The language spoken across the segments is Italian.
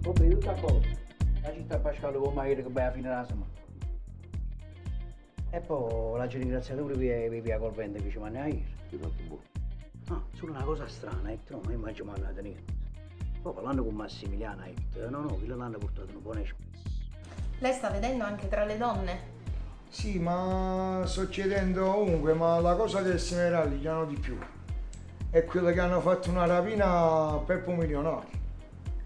Ho bevuto a poco. La città Pasquale può mai dire che vai a fine la settimana. E poi la ringraziatore via col vento che ci manna ieri. Ti ho fatto buono. Ah, solo una cosa strana, no, io immagino mi hanno tenuto. Poi parlando con Massimiliano, no, quello l'hanno portato un buon espresso. Lei sta vedendo anche tra le donne? Sì, ma sto chiedendo ovunque, ma la cosa che si meravigliano di più è quello che hanno fatto una rapina per un milionario.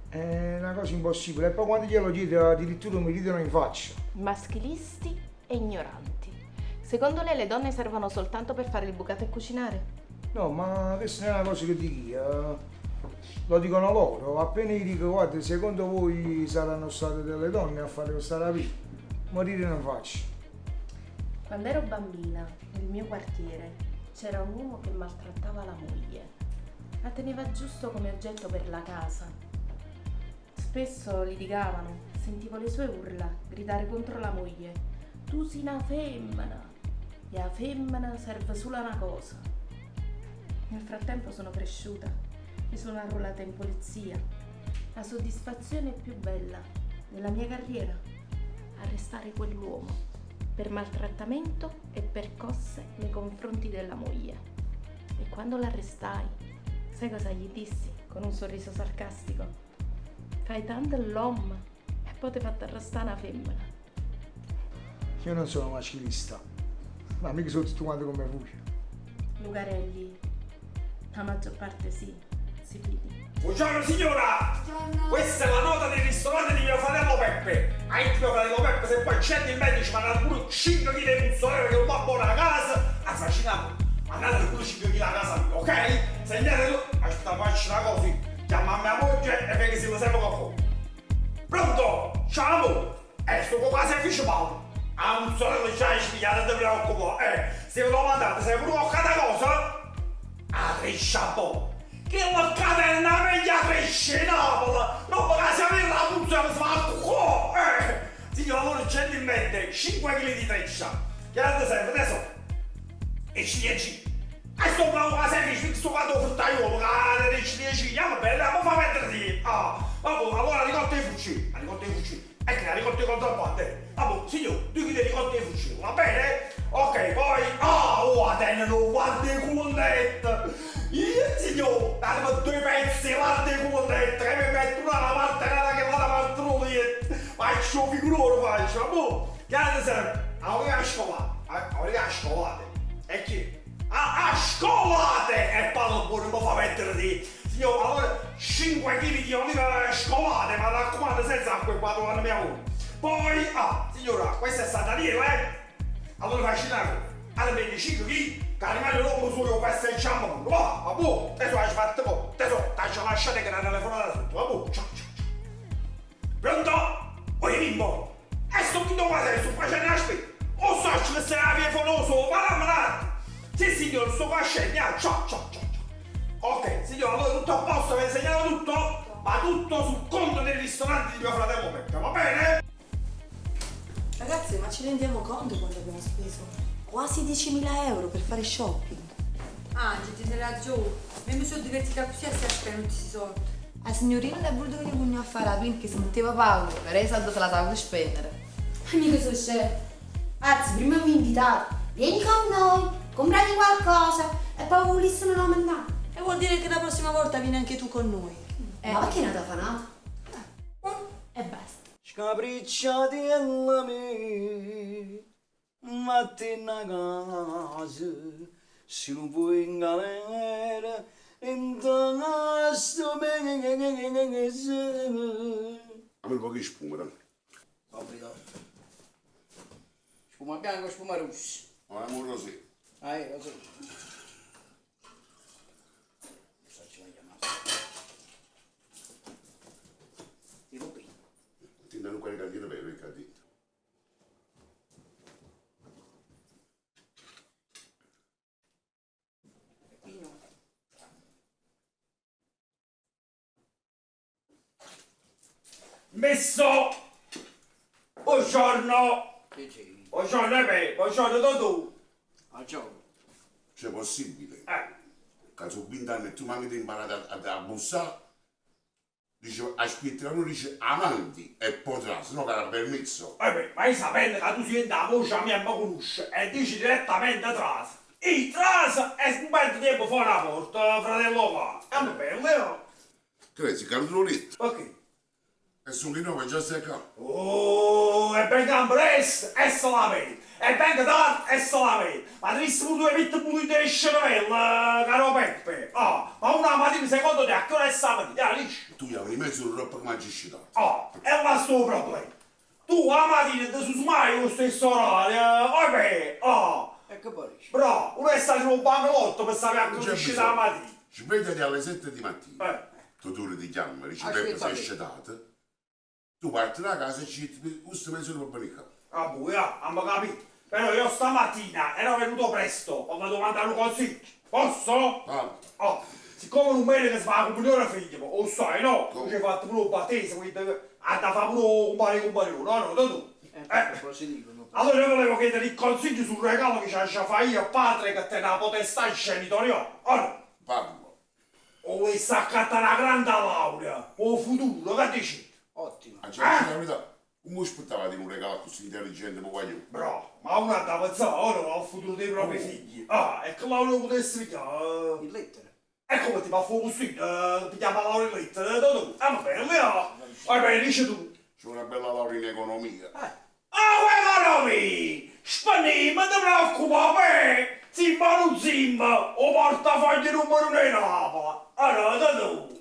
È una cosa impossibile. E poi quando glielo chiedo addirittura mi ridono in faccia. Maschilisti e ignoranti. Secondo lei le donne servono soltanto per fare il bucato e cucinare? No, ma questa non è una cosa che dico io. Lo dicono loro. Appena gli dico, guarda, secondo voi saranno state delle donne a fare questa rapina? Morire non faccio. Quando ero bambina, nel mio quartiere, c'era un uomo che maltrattava la moglie. La teneva giusto come oggetto per la casa. Spesso litigavano, sentivo le sue urla gridare contro la moglie. Tu sei una femmina e la femmina serve solo a una cosa. Nel frattempo sono cresciuta, mi sono arruolata in polizia. La soddisfazione più bella della mia carriera, arrestare quell'uomo per maltrattamento e percosse nei confronti della moglie. E quando l'arrestai, sai cosa gli dissi con un sorriso sarcastico? Fai tanto l'uomo e poi ti fate arrestare una femmina. Io non sono maschilista, ma mica sono tutto quanto come voi. Lucarelli, la maggior parte sì, si fidi. Buongiorno signora! Buongiorno. Questa è la nota del ristorante di mio fratello Peppe. Anche mio fratello Peppe, se poi c'è il medico ci mandano pure 5 kg di puzzolero che non va buono a casa. Anzi, vaccinato, mandate pure 5 kg a casa mia, ok? Segnatelo, aspetta, faccio una cosa, chiama mia moglie e vedi se lo serve qualcosa. Pronto? Ciao amore! Sto con la semplice Paolo. A un sorello già è spigliato, non ti preoccupare. Se ve lo mandate, se pure qualche cosa? A trescia boh. Che la catena meglio cresce in Napoli! Non perché se avete la puzza si fa qua! Signora, allora gentilmente 5 kg di treccia. Che ne serve adesso? E ciliegie. E sto bravo a semplice, sto quando fruttaiolo, che le ciliegie, va bene, ma fa mettere di. Ah, vabbè, allora ricotta i fucili. Ricotta i fucili. Ecco, la ricotta i contrabbande. Vabbè, signore, 2 kg di ricotta i fucili, va bene? Ok, poi. Tengono, guarda i cullette! Signore, datemi 2 pezzi, guarda i cullette, che mi metto una alla parte che vado avanti l'olietta. Faccio figurone, faccio, vabbè. Che ne serve? A scolate. E chi? A scolate! E parlo buono, non mi fa mettere di. Signore, allora 5 kg di olive scolate, ma raccomando senza acqua e quando vanno mia uno. Poi, signora, questa è stata lì, allora faccio una cosa. Allora 25 kg, che rimane l'uomo solo per essere il ciampo. Vabbè, adesso hai fatto po'. Adesso ti lasciate che la telefonata sotto, vabbè, ciao. Pronto? Oi bimbo! E sto tutto qua sto facendo la spesa. O so che sei la via foloso, ma sì signor, sto facendo, ciao. Ok, signor, allora tutto a posto, vi ho insegnato tutto? Ma tutto sul conto del ristorante di mio fratello Peppe, va bene? Ragazzi, ma ci rendiamo conto quanto abbiamo speso? Quasi 10.000 euro per fare shopping. Anzi, ti sei giù. Mi sono divertita così a spendere tutti questi soldi. La signorina le ha voluto che pugno a fare la perché si metteva paura, per i soldi se la stava per spendere. Mica sono scemo. Anzi, prima mi invitate. Vieni con noi, comprati qualcosa e poi volessero non mandare. E vuol dire che la prossima volta vieni anche tu con noi. Ma perché è nata fanata? E basta. Scapricciati alla me, mattina a casa, se non puoi in galera, intanto A me un po' di spuma, dai. Spuma bianca o spuma rossa? Non è un rosé. Lo so. Ci va chiamare. Tipo qui. Ti danno quelle candine per il cadito. Messo! Buongiorno! Che c'è? Buongiorno Epe, buongiorno Totò! Ciao. C'è possibile? Che sono 20 anni e tu mi avete imparato a bussare? Dice, aspetta, non dice amanti e potrà, se no che era permesso. Beh, ma io sapendo che tu senti la voce mia e mi conosci e dici direttamente tras. I tras e un bel tempo fuori la porta, fratello qua. È bello, no? Credi, che lo letto. Ok. E sono di nuovo già seccato. Oh, e venga presto e se la vedi. E venga tardi e se la vedi. Ma devi pure mettere pulito il cervello, caro Peppe. Ah, ma una mattina secondo te a che ora è stamattina? Dici? Tu avevi messo il roppo che mi hai citato. Ah, è un sto problema. Tu la mattina ti susmai lo stesso orario, vabbè, ah. E che poi dici? Bravo, uno è stato in un bancolotto per sapere a Non cosa c'è uscire bisogno. la mattina. Svegliati alle 7 di mattina. Eh, Tu ti chiami, dici Aspetta, Peppe sei Peppe. scedato. Tu parti da casa e ci metti questo mezzo di panica. ah, buia, hanno capito. Però io stamattina ero venuto presto, ho dovuto mandare un consiglio. Posso? Ah, Oh, siccome non bene che si fa la comunione figlio, o sai, no? Tu Come? ci hai fatto pure un battesimo, quindi ha da fare pure un compagno, no? Tu. Poi si dicono. Allora io volevo chiedere il consiglio sul regalo che ci lascia fare io, padre, che te la potestà genitoriale. Allora, parlo. o vuoi saccattare una grande laurea, o futuro, che dici? Ottimo. A dire la verità, come aspettava di un regalo così intelligente per guaglione? Bravo, ma una da pensare, ora al futuro dei propri figli. Ah, e che laurea potessi pigliare? In lettere. E come ti fa fuoco così, pigliamo la laurea in lettere, tu? Va bene, no? Va bene, dici tu. C'è una bella laurea in economia. Ah, economia! Spanima, ti preoccupare! Zimba non zimba, o portafoglio numero 1 in Napoli. Allora, tu.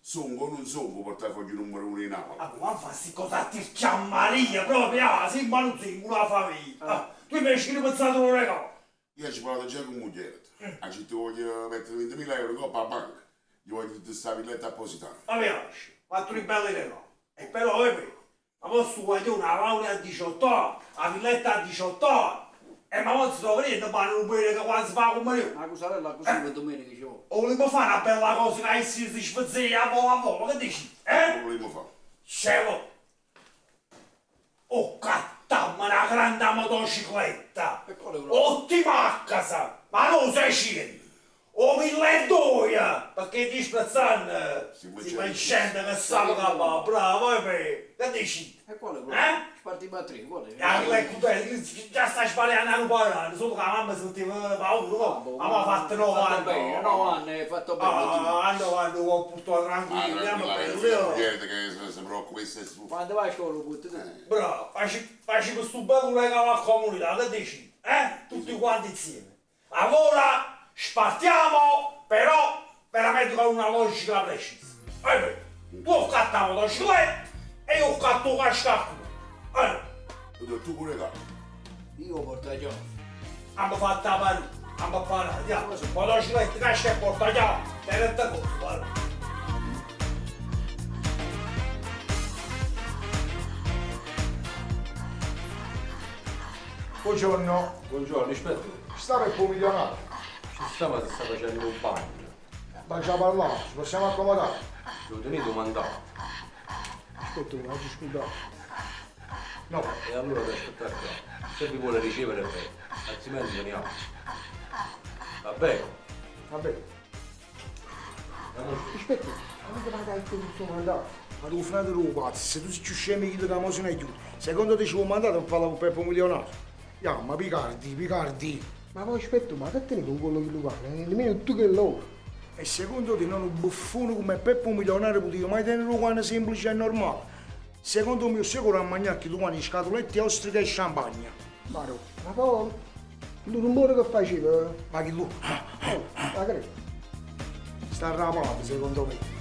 Songo o non songo portafoglio numero 1 in Napoli. Ah, ma fa sti cosa a tirchia Maria, proprio, ah, zimba non zimba, una famiglia. Ah, tu invece che hai pensato un regalo? Io ci parlato già con moglie. A ci ti voglio mettere 20.000 euro in coppa a banca. Gli voglio questa villetta appositata. Ma piace, fatto un bello regalo. E però, ma posso guardare una laurea a 18 anni, la villetta a 18 anni. E ma non si dovrebbe fare un bene che quando si fa con me. Ma cos'era così per domenica dicevo? O volevo fare una bella cosa che si sfazzia a volo, che dici? Che volevo fare? Cielo! Oh, cattamma una grande motocicletta! E quale volevo? Ottima a casa! Ma non 600! O 1200! Perché ti spezzando? Si va scende che stavo qua, bravo, che dici? E quale volevo? Eh? Sparti a tre, quale? Già stai sbagliando un po', solo che la mamma sentiva paura, ma mi ha fatto 9 Fatto anni. bene, 9 anni, hai fatto bene. Hanno un po' tranquillo, andiamo bene, Niente che si preoccupa di se stufa. Quando vai a scuola, butti te. bravo, facci questo bello regalo alla comunità, che dici? Tutti quanti insieme. Allora, spartiamo, però veramente con una logica precisa. Tu ho fatto la motocicletta e io ho fatto un cascacco. Tu pure là. Io porto a gioco. Abbiamo fatto la palude, abbiamo parlato, andiamo, motocicletta, casca e portachiamo, te ne conto, guarda. Buongiorno. Buongiorno, aspetta, Sta per un milionario. ci stava, si sta facendo un bagno. Ma già parlato, ci possiamo accomodare. Lo tenuto mandato. Ascolta, non ci scusate. No, E allora devo aspettare qua. Se vi vuole ricevere bene, altrimenti veniamo. Va bene? vabbè. Aspetta, non ti paga il tutto mandato. Ma tu frate lo pazzo, se tu sei più scemi che ti dà mosina e chiudi. Secondo te ci vuoi mandare a parlare con Peppo Milionario? Ma Picardi. Ma poi aspetta, ma che te ne con quello che lo paga? Nemmeno tu che loro. E secondo te non un buffone come Peppo Milionario potevo mai tenerlo quando semplice e normale? Secondo me sicuro a mangiare tu quando scatolette ostriche e champagne. Ma poi, il rumore che faceva? Ma che lui? Ma credo. Sta rapato secondo me.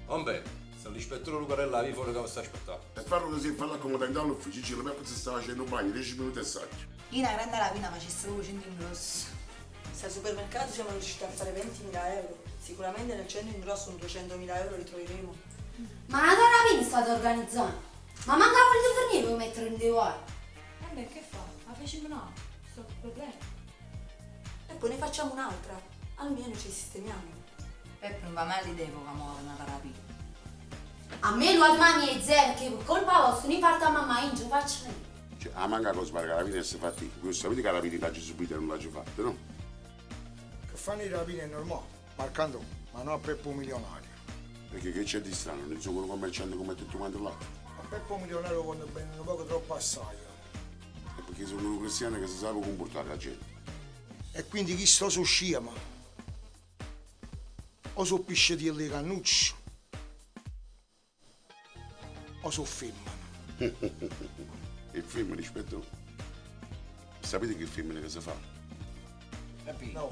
Va bene, se l'ispettore Lucarella lì fuori che mi sta aspettando. E farlo così, farlo accomodare all'ufficio, dice la Peppa si sta facendo un bagno, 10 minuti e saggio. Io una grande rapina facesse proprio 100 in grosso. Se al supermercato siamo riusciti a fare 20.000 euro, sicuramente nel centro in grosso un 200.000 euro li troveremo. Ma la tua rapina state organizzando? Ma manca quelli di fornire per mettere in devoare. E beh, che fa? Ma facciamo un'altra, sto problema. E poi ne facciamo un'altra, almeno ci sistemiamo. Peppe non va mai all'epoca muore una rapina. A me lo mami e zero che per colpa vostra non parta a mamma in giro faccio io. Cioè, a manca cosa pare carabinieri e si fa te. Questo sapete che carabinieri l'ha subito e non l'ha fatto, no? Che fanno i rapini è normale, marcando, ma non a Peppo milionario. Perché che c'è di strano? Non sono un commerciante come tutti quanti là. A Peppo milionario quando bene un poco troppo assai. È perché sono un cristiano che si sa come comportare la gente. E quindi chi sto su scema? O su pisce di le cannucce? O su femmine? Il film rispetto. Sapete che film che si fa? Capito? No.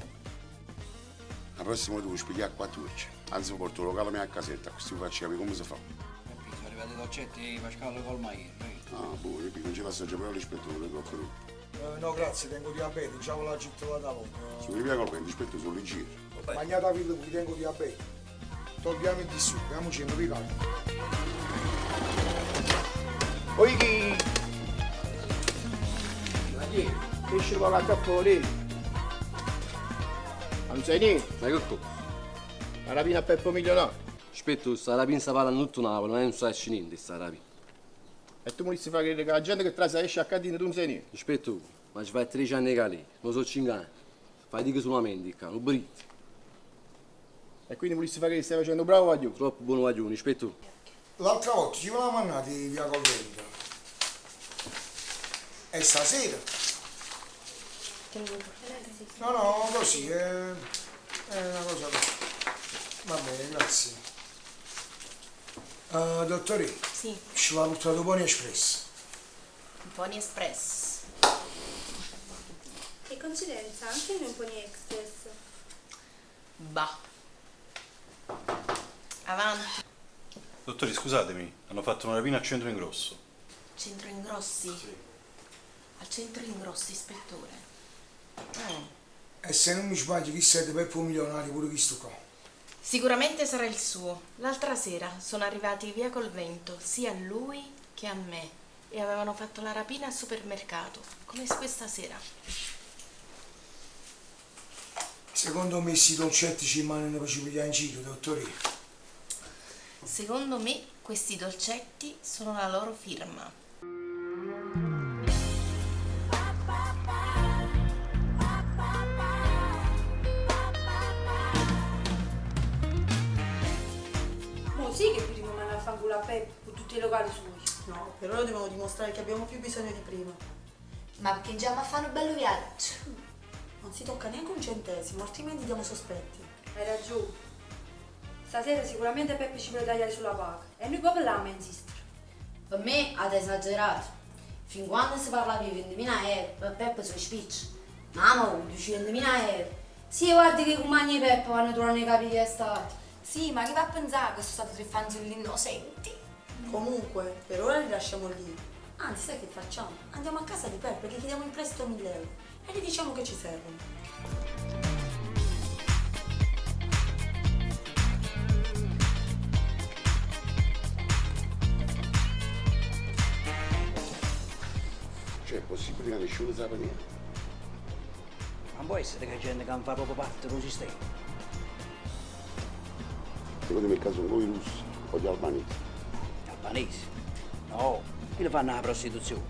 La prossima devo spiegare a 4 ore. Anzi, porto il locale mia a casetta, così vi faccio capire come si fa. Capito? Sono arrivati i dolcetti Pasquale col Maier. Ah, boh, non ce l'assaggio però rispetto alle troppe. No, grazie, tengo diabete, già la città da tavola. Sono via col rispetto sono leggeri. Magnata vita, qui tengo diabete. Togliamo il di su, andiamoci in ricarico. Poi chi? Ma chi? Pesce con la fuori. Non sai niente? Ma che cosa? La rapina a Peppo milionario. Aspetta, sta rapina sta parlando tutto Napoli, non sai niente sta rapina. E tu mi volessi fare credere che la gente che trasa esce a Cadina tu non sai niente? Aspetta, ma ci fai 13 anni che lì, non so 5 anni. Fai di che solamente, non briti. E quindi volessi fare che stai facendo bravo a Dio? Troppo buono guaglione, aspetta. L'altra volta ci volevamo andare via Colvento. E stasera? No, così, è una cosa così. Va bene, grazie. Dottore, Sì, ci va portato Pony Express. Pony Express. Che coincidenza, anche in un Pony Express. Bah. Avanti. Dottori, scusatemi, hanno fatto una rapina a Centro Ingrosso. Centro Ingrossi? Sì. Al Centro Ingrossi, ispettore. E se non mi sbaglio, chi siete Peppo milionario, pure chi sto qua. Sicuramente sarà il suo. L'altra sera sono arrivati via col vento, sia a lui che a me, e avevano fatto la rapina al supermercato, come questa sera. Secondo me sti dolcetti ci rimangono per ci pigliare in giro, dottore. Secondo me questi dolcetti sono la loro firma. Oh sì che prima mandare a fanculo a Peppo con tutti i locali suoi. No, per ora dobbiamo dimostrare che abbiamo più bisogno di prima. Ma perché già mi fanno un bello viaggio? Non si tocca neanche un centesimo, altrimenti diamo sospetti. Hai ragione. Stasera sicuramente Peppe ci vuole tagliare sulla paga. E noi proprio là a insistere. Per me avete esagerato. Fin quando si parla di 20.000 euro, per Peppo sono spicci. Mamma, 200.000 euro. Sì, guardi che i compagni di Peppo vanno trovare i capi di estate. Sì, ma chi va a pensare che sono stati 3 fanzulli innocenti? Comunque, per ora li lasciamo lì. Anzi, sai che facciamo? Andiamo a casa di Peppe, gli chiediamo in prestito 1.000 euro e gli diciamo che ci servono. Cioè, è possibile che nessuno sa niente? Non può essere che gente che non fa proprio parte dello sistema. Secondo me il caso sono i russi o gli albanesi. Gli albanesi? No, chi le fanno la prostituzione?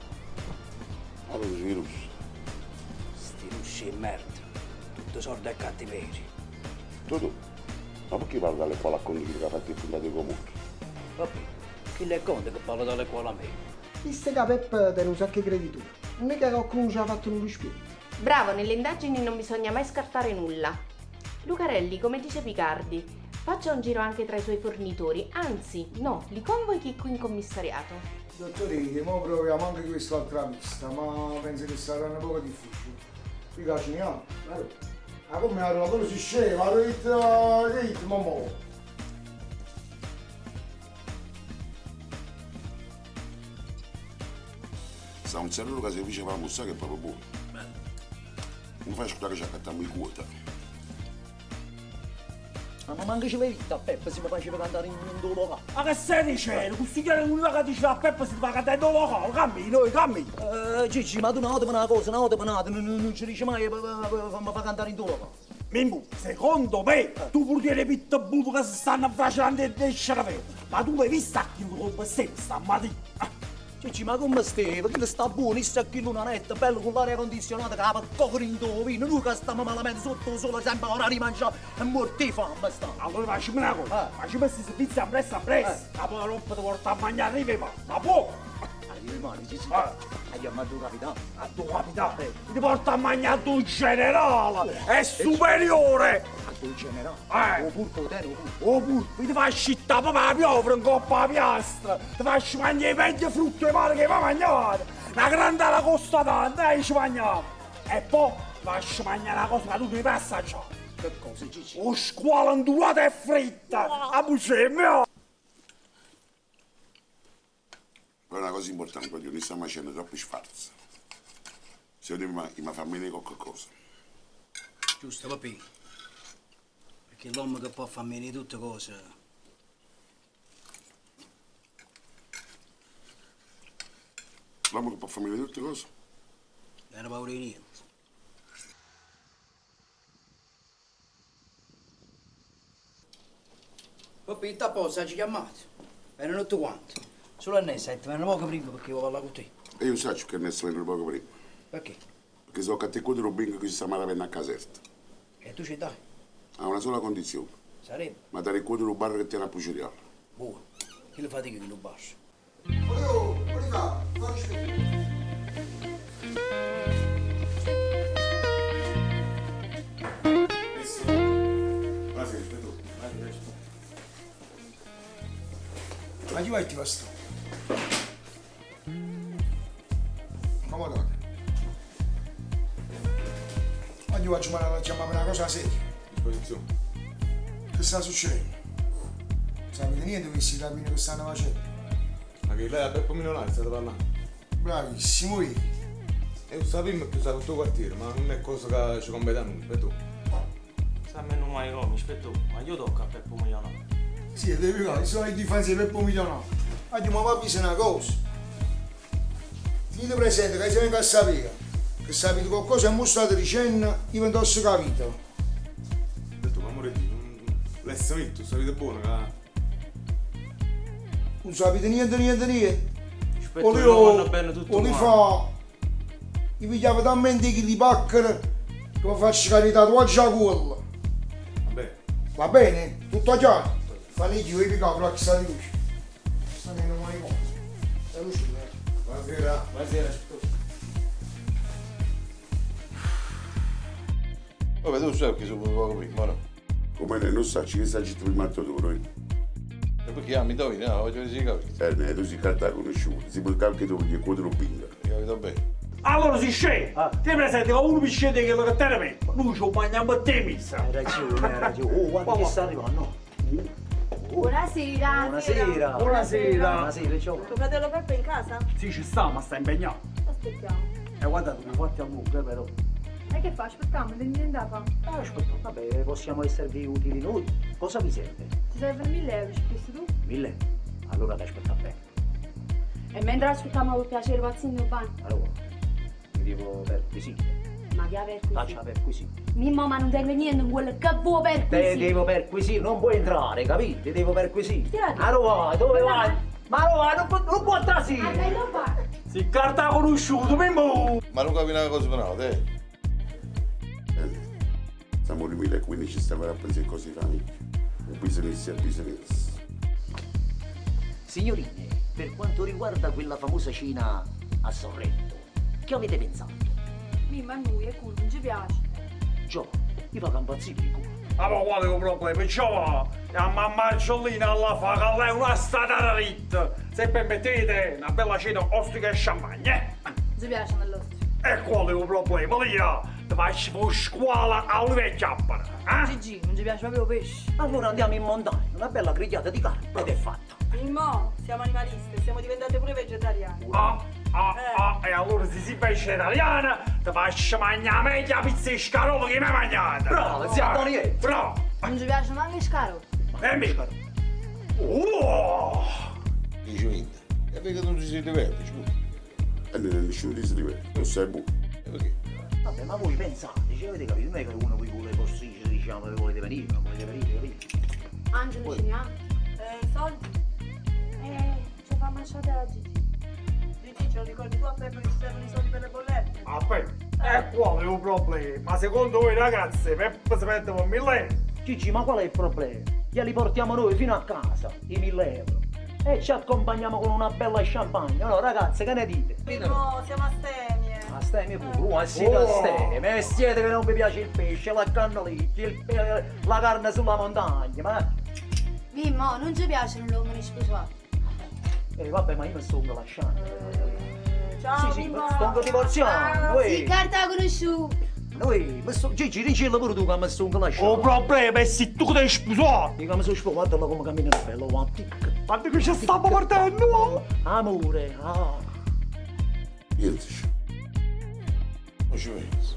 Allora sono i russi. Sti russi e merda. Tutto sordi e cattiveria. Tu? Ma perché parli dalle quali racconti che ha fatto il puntato di comune? Vabbè, chi le conta che parla dalle scuole a me? Visto che Peppo tiene un sacco di creditori, non è che qualcuno ci ha fatto un rispetto. Bravo, nelle indagini non bisogna mai scartare nulla. Lucarelli, come dice Picardi, faccia un giro anche tra i suoi fornitori, anzi, no, li convochi qui in commissariato. Dottore, mo proviamo anche quest'altra pista, ma penso che sarà un po' difficile. Qui caciniamo. Ma come la quello si scende, ma lo ritmo, mo. Sta un cervello che si dice per che è proprio buono. Non fai ascoltare che ci accattiamo i quota. Ma manca ci vedi a Peppe si mi faceva cantare in un locale. Ma che stai dicendo? Questo chiaro l'unica che diceva a Peppo si fa cantare in locale, cammi. Gigi, ma tu una cosa, non ci dici mai mi fa cantare in tuo locale. Mimmo, secondo me, tu pur dire pitbull che si stanno facendo e sciarave, ma tu hai visto a chi lo come stai stamattina? Gigi, ma come stai? Perché sta buono, sta qui l'una netta, bello con l'aria condizionata, che la coccolo in dovino, noi che stiamo malamente sotto il sole, sempre ora di mangiare, e morti di fame sta. Allora facciamo una cosa, facciamo questi servizi a presto, ma poi non ti porta a mangiare i ma può! Ma tu capitano? A tuo capitano, ti porta a mangiare tu generale, è superiore! A tu generale? O pur te, o pur, ti fai scittare proprio la piovra in coppa la piastra, ti fai mangiare i vecchi frutti e male che va mangiare, una grande alla costa tanta e ci mangiamo, e poi ti fai mangiare una cosa che tu devi assaggiare. Che cosa, Gigi? O squalo indurata e fritta, a bucemio! Poi una cosa importante, voglio dire, stiamo facendo troppi sfarzi. Se io mi fa bene qualcosa. Giusto, papi. Perché l'uomo che può far bene tutte cose. L'uomo che può far bene tutte cose? Non ha paura di niente. Papi, a posto, ci chiamate. Erano tutti quanti. Solo a Nessette, ma non poco prima perché volevo parlare con te. E io so che ne sto venendo poco prima. Perché? Perché so che a te quello Rubingo che si sta male a caserta. E tu ci dai? Ha una sola condizione. Sarebbe? Ma dare il cuore bar che ti era a puceriare. Buono. Che le fate che non basta? Ma chi vai ti va sto? Accomodate. Oggi faccio chiamare una cosa seria. Disposizione. Che sta succedendo? Sapete niente di questi rapini che stanno facendo? Ma che lei a Beppo Milionari state parlando? Bravissimo io. E lo sapevo che usato il tuo quartiere, ma non è cosa che ci compete a noi, aspetta. Sa me non mai come, aspetta, ma io tocco a Beppo Milionari. Sì, devi vedere, sono i difensi per milionario. Oggi mi va a dire una cosa. Tenete presente che se venga a sapere che sapete qualcosa e mostrate dicendo io vendosso capito. Ho detto, ma amore di, l'essamento, sapete buono, che... Non sapete niente. Aspetta, lo vanno bene tutto o li quanto. fa. Io pigliavo talmente che li pacchero che mi faccio fare i tatuaggi a quello. Vabbè. Va bene? Tutto chiaro? Fanno io e piccavo la chissà di luce. Sta che non mai come. È luce, Buonasera. Buonasera. Vabbè, tu sai che sono poco prima, no? Come non sa, ci sta giù prima tu, E perché mi trovi, no? Voglio vedere se capito. tu si carta conosciuto, si può anche tu perché quadro Rubingo. Capito bene? Allora si scende, ti presenti con uno piscete che lo che te ne mette. Noi ci mangiamo a te, missa. Hai ragione. Oh, guarda che sta arrivando. Buonasera. Buonasera. Ciao. Tuo fratello Peppe è in casa? Sì, ci sta, ma sta impegnato. Aspettiamo. Guardate, mi fatti a lungo, però. E che fa? Aspettiamo, devi andare a fare. Aspetta, vabbè, possiamo esservi utili noi. Cosa vi serve? Ti servono 1000 euro, ci pensi tu? 1000? Allora ti aspetta bene. E mentre aspettiamo per piacere pazzini urbani. Allora, mi devo perquisire. Ma che perquisire? Faccia perquisire. Mimmo, ma non serve niente in quello che vuoi Te perquisire. devo perquisire, non puoi entrare, capito? Ti devo perquisire. Tirati. Allora, dove vai? Ma allora, non può entrare sì. Non fa. Si carta conosciuto, Mimmo. Ma non capi una cosa per no, te? Siamo nel 2015, stiamo a pensare cose di famiglia. Un business è business. Signorine, per quanto riguarda quella famosa cena a Sorrento, che avete pensato? Mimmo, a noi è culo, non ci piace. Già, io vado a impazzire il culo. Ma quale è il problema? Perciò a mamma Giolina alla fa che lei è una stata ritta. Se permettete, una bella cena ostica e champagne. Non ci piace nell'ostro. E qual è il problema? Lì ti faccio fuori scuola alle vecchie appare. Gigi, non ci piace proprio pesce. Allora andiamo in montagna, una bella grigliata di carne ed è fatta. Mimmo, siamo animaliste, siamo diventate pure vegetariani. E allora se si vegetariana ti faccio mangiare meglio la pizza di scarolo che mi hai mangiata. Bravo, zia Antonietta. Bravo. Non ci piace neanche il scarotto. E mi... Dici niente. E perché non ci si diverte, scusa? E nessuno ti si diverte, non sei buono. E perché? Vabbè, ma voi pensate, cioè, avete capito? Non è che uno vi vuole posticere, diciamo, che volete venire, non volete venire, capito? Angelo, finiamo. Soldi? Ci fa mangiare la Gigi. Quindi Ciccio, lo ricordi tu a Peppe che ci servono i soldi per le bollette? Aspetta, e qual è un problema? Ma secondo voi ragazze, Peppe si mette con 1.000 euro? Gigi, ma qual è il problema? Glieli portiamo noi fino a casa, i 1.000 euro. E ci accompagniamo con una bella champagne. No, ragazze, che ne dite? No, siamo astemie. Astemie pure, siete astemie. E siete che non vi piace il pesce, la cannalicchia, la carne sulla montagna, ma... Mimmo, non ci piacciono gli uomini sposati. Vabbè, ma io mi sto lasciando. Ciao, Sì, Mimmo. mi sto divorziando. Sì, carta conosciuto. Gigi, dicelo pure tu che mi sto lasciando. Il problema è se tu devi sposare. Io mi sono sposato, guarda come cammina il bello, guarda. Guarda che ci stiamo partendo. Amore, Pensaci. Non ci penso.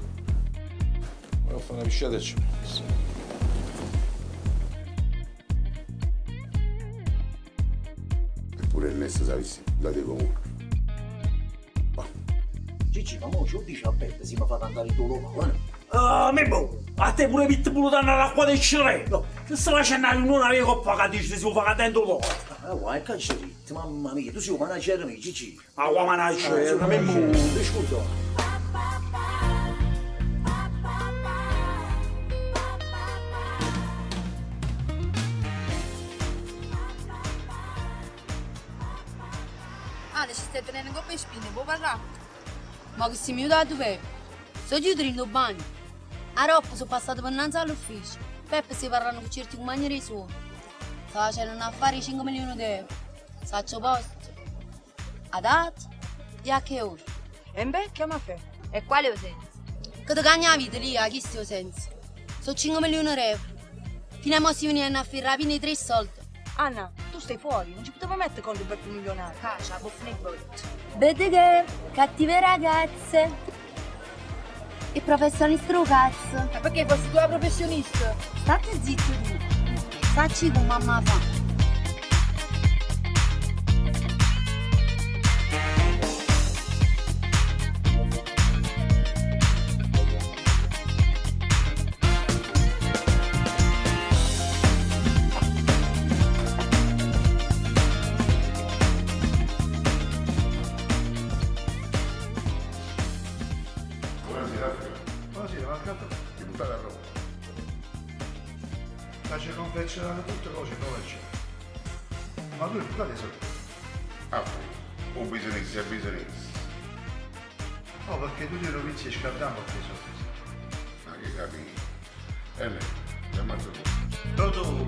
Voglio fare una pisciata e ci penso. Eppure il nesso sapessi, date comunque. Gigi, ma mo ci dice a Peppe, si mi fa andare il tuo locale, Ah, Mimmo, a te pure vitti pure danno l'acqua del ciretto. Se sta facendo non avevi coppa che dici si fa dentro l'oro. guai, che c'è ritto, mamma mia, tu sei un manager mio, Gigi. Ma qua manager, Mimmo. Scusa. Ale, ci stai tenendo coppe e spine, può parlare? Ma che si mi aiuta dove? Sto chiudendo il bagno. A Roppo sono passato per innanzi all'ufficio. Peppe si parlano con certi compagni dei suoi. Sta facendo un affare di 5 milioni di euro. Saccio posto. A data e a che ora? E beh, chiama a fe. E quale ho senso? Che ti cagna la vita lì, a chi stia senso? Sono 5 milioni di euro. Fino a mo si venivano a firmare i 3 soldi. Anna, tu stai fuori, non ci potevo mettere conto per più milionario. Caccia, può finire brutto. Vedi che cattive ragazze. E professionista lo cazzo. Ma perché fossi tu la professionista? State zitto tu. Facci con mamma fa. Buonasera, ma accanto ti buttare a roba. Ma c'è confezionate tutte cose, non c'è. Ma tu buttate sotto. Ah, o business è business. No, perché tutti i novizi scaldano a te Ma che capi? Lei, ti ammazzo tu. Toto!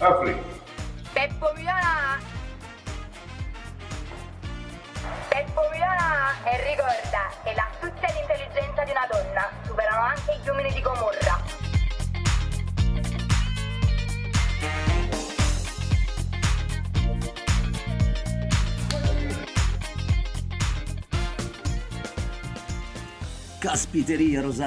Apri. Peppo Milana! Peppo Milana! E ricorda che l'astuzia e l'intelligenza di una donna superano anche gli uomini di Gomorra. Caspiteria, Rosario.